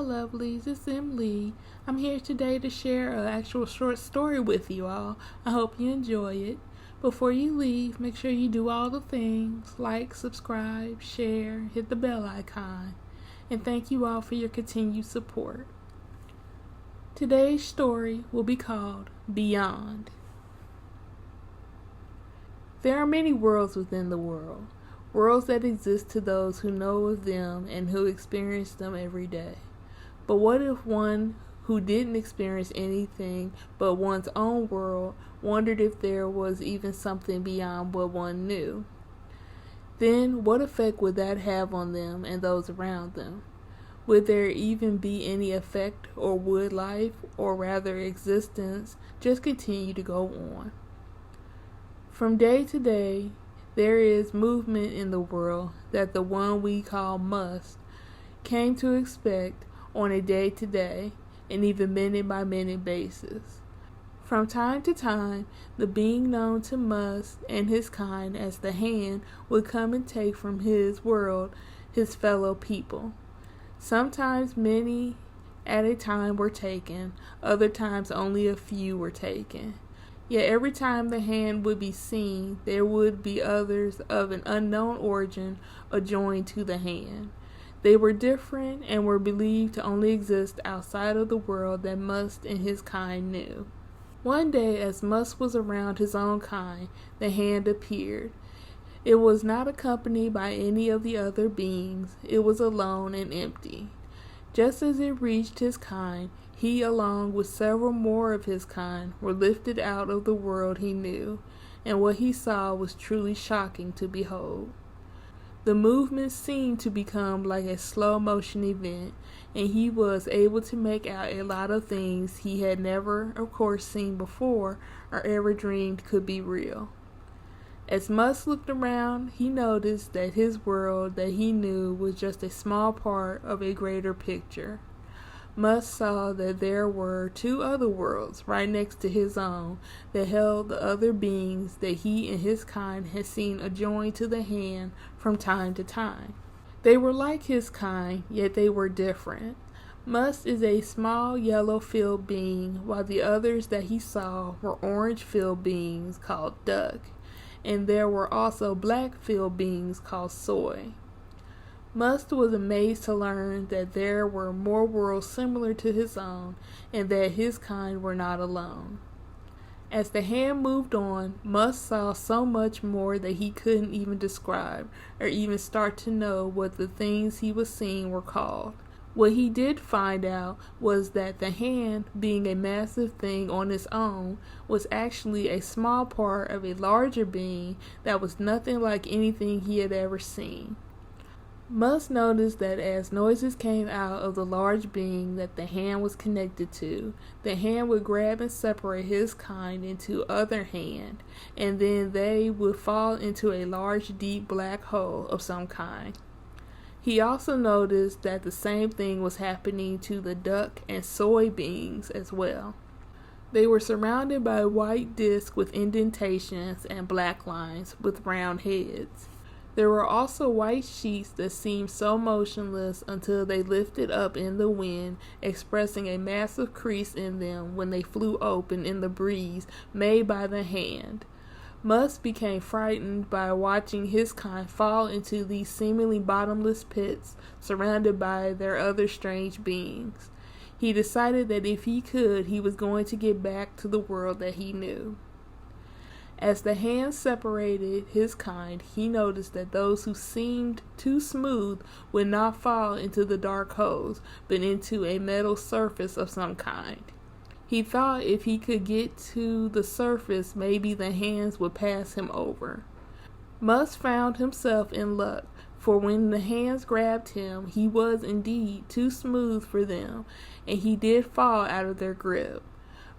Hello lovelies, it's Emily. I'm here today to share an actual short story with you all. I hope you enjoy it. Before you leave, make sure you do all the things like, subscribe, share, hit the bell icon. And thank you all for your continued support. Today's story will be called Beyond. There are many worlds within the world. Worlds that exist to those who know of them and who experience them every day. But what if one who didn't experience anything but one's own world wondered if there was even something beyond what one knew? Then what effect would that have on them and those around them? Would there even be any effect, or would life, or rather existence, just continue to go on? From day to day, there is movement in the world that the one we call must came to expect on a day-to-day and even minute-by-minute basis. From time to time, the being known to Must and his kind as the Hand would come and take from his world his fellow people. Sometimes many at a time were taken, other times only a few were taken. Yet every time the Hand would be seen, there would be others of an unknown origin adjoined to the Hand. They were different and were believed to only exist outside of the world that Must and his kind knew. One day, as Must was around his own kind, the Hand appeared. It was not accompanied by any of the other beings. It was alone and empty. Just as it reached his kind, he, along with several more of his kind, were lifted out of the world he knew, and what he saw was truly shocking to behold. The movement seemed to become like a slow-motion event, and he was able to make out a lot of things he had never, of course, seen before or ever dreamed could be real. As Must looked around, he noticed that his world that he knew was just a small part of a greater picture. Must saw that there were two other worlds right next to his own that held the other beings that he and his kind had seen adjoined to the Hand from time to time. They were like his kind, yet they were different. Must is a small yellow-filled being, while the others that he saw were orange-filled beings called Duck, and there were also black-filled beings called Soy. Must was amazed to learn that there were more worlds similar to his own, and that his kind were not alone. As the Hand moved on, Must saw so much more that he couldn't even describe, or even start to know what the things he was seeing were called. What he did find out was that the Hand, being a massive thing on its own, was actually a small part of a larger being that was nothing like anything he had ever seen. Must noticed that as noises came out of the large being that the Hand was connected to, the Hand would grab and separate his kind into other Hand, and then they would fall into a large deep black hole of some kind. He also noticed that the same thing was happening to the Duck and Soy beings as well. They were surrounded by a white disc with indentations and black lines with round heads. There were also white sheets that seemed so motionless until they lifted up in the wind, expressing a massive crease in them when they flew open in the breeze made by the Hand. Must became frightened by watching his kind fall into these seemingly bottomless pits surrounded by their other strange beings. He decided that if he could, he was going to get back to the world that he knew. As the Hand separated his kind, he noticed that those who seemed too smooth would not fall into the dark holes, but into a metal surface of some kind. He thought if he could get to the surface, maybe the Hands would pass him over. Must found himself in luck, for when the Hands grabbed him, he was indeed too smooth for them, and he did fall out of their grip.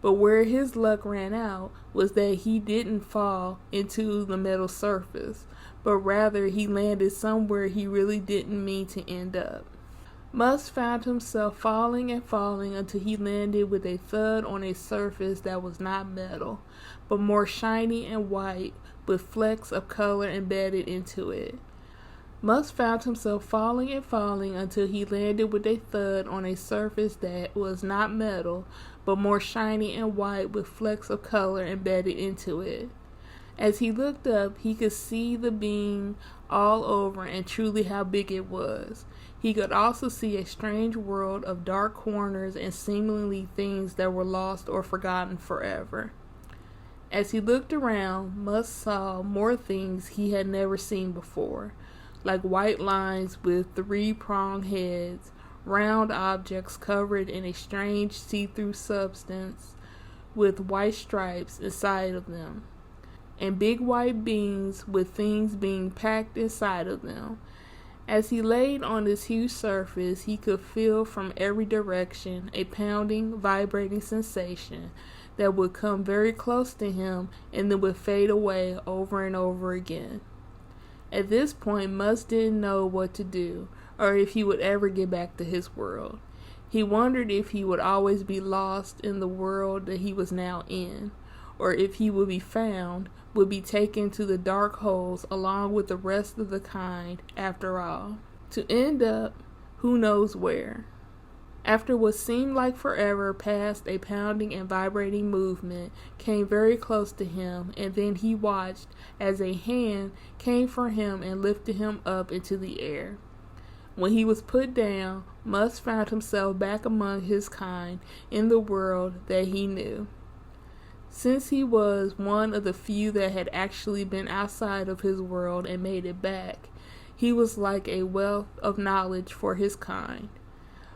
But where his luck ran out was that he didn't fall into the metal surface, but rather he landed somewhere he really didn't mean to end up. Must found himself falling and falling until he landed with a thud on a surface that was not metal, but more shiny and white, with flecks of color embedded into it. Musk found himself falling and falling until he landed with a thud on a surface that was not metal, but more shiny and white with flecks of color embedded into it. As he looked up, he could see the being all over and truly how big it was. He could also see a strange world of dark corners and seemingly things that were lost or forgotten forever. As he looked around, Musk saw more things he had never seen before, like white lines with three-pronged heads, round objects covered in a strange see-through substance with white stripes inside of them, and big white beans with things being packed inside of them. As he laid on this huge surface, he could feel from every direction a pounding, vibrating sensation that would come very close to him and then would fade away over and over again. At this point, Musk didn't know what to do, or if he would ever get back to his world. He wondered if he would always be lost in the world that he was now in, or if he would be found, would be taken to the dark holes along with the rest of the kind after all, to end up who knows where. After what seemed like forever passed, a pounding and vibrating movement came very close to him, and then he watched as a hand came for him and lifted him up into the air. When he was put down, Musk found himself back among his kind in the world that he knew. Since he was one of the few that had actually been outside of his world and made it back, he was like a wealth of knowledge for his kind.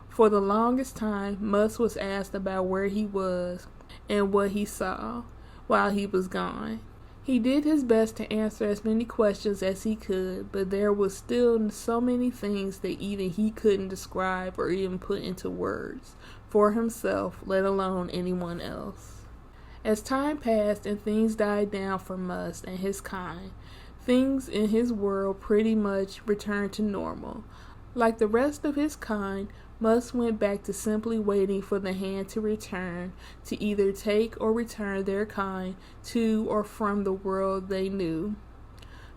For the longest time, Musk was asked about where he was and what he saw while he was gone. He did his best to answer as many questions as he could, but there was still so many things that even he couldn't describe or even put into words for himself, let alone anyone else. As time passed and things died down for Musk and his kind, things in his world pretty much returned to normal. Like the rest of his kind, Musk went back to simply waiting for the hand to return, to either take or return their kind to or from the world they knew.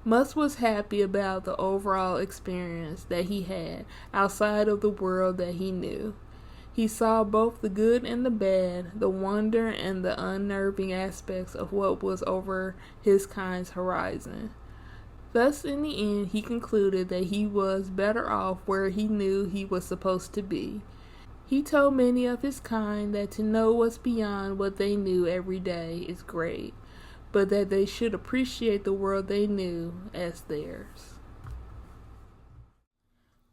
Musk was happy about the overall experience that he had outside of the world that he knew. He saw both the good and the bad, the wonder and the unnerving aspects of what was over his kind's horizon. Thus, in the end, he concluded that he was better off where he knew he was supposed to be. He told many of his kind that to know what's beyond what they knew every day is great, but that they should appreciate the world they knew as theirs.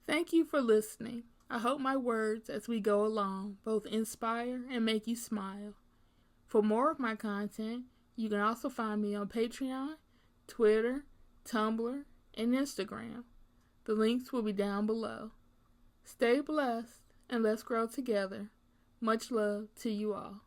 Thank you for listening. I hope my words as we go along both inspire and make you smile. For more of my content, you can also find me on Patreon, Twitter, Tumblr, and Instagram. The links will be down below. Stay blessed and let's grow together. Much love to you all.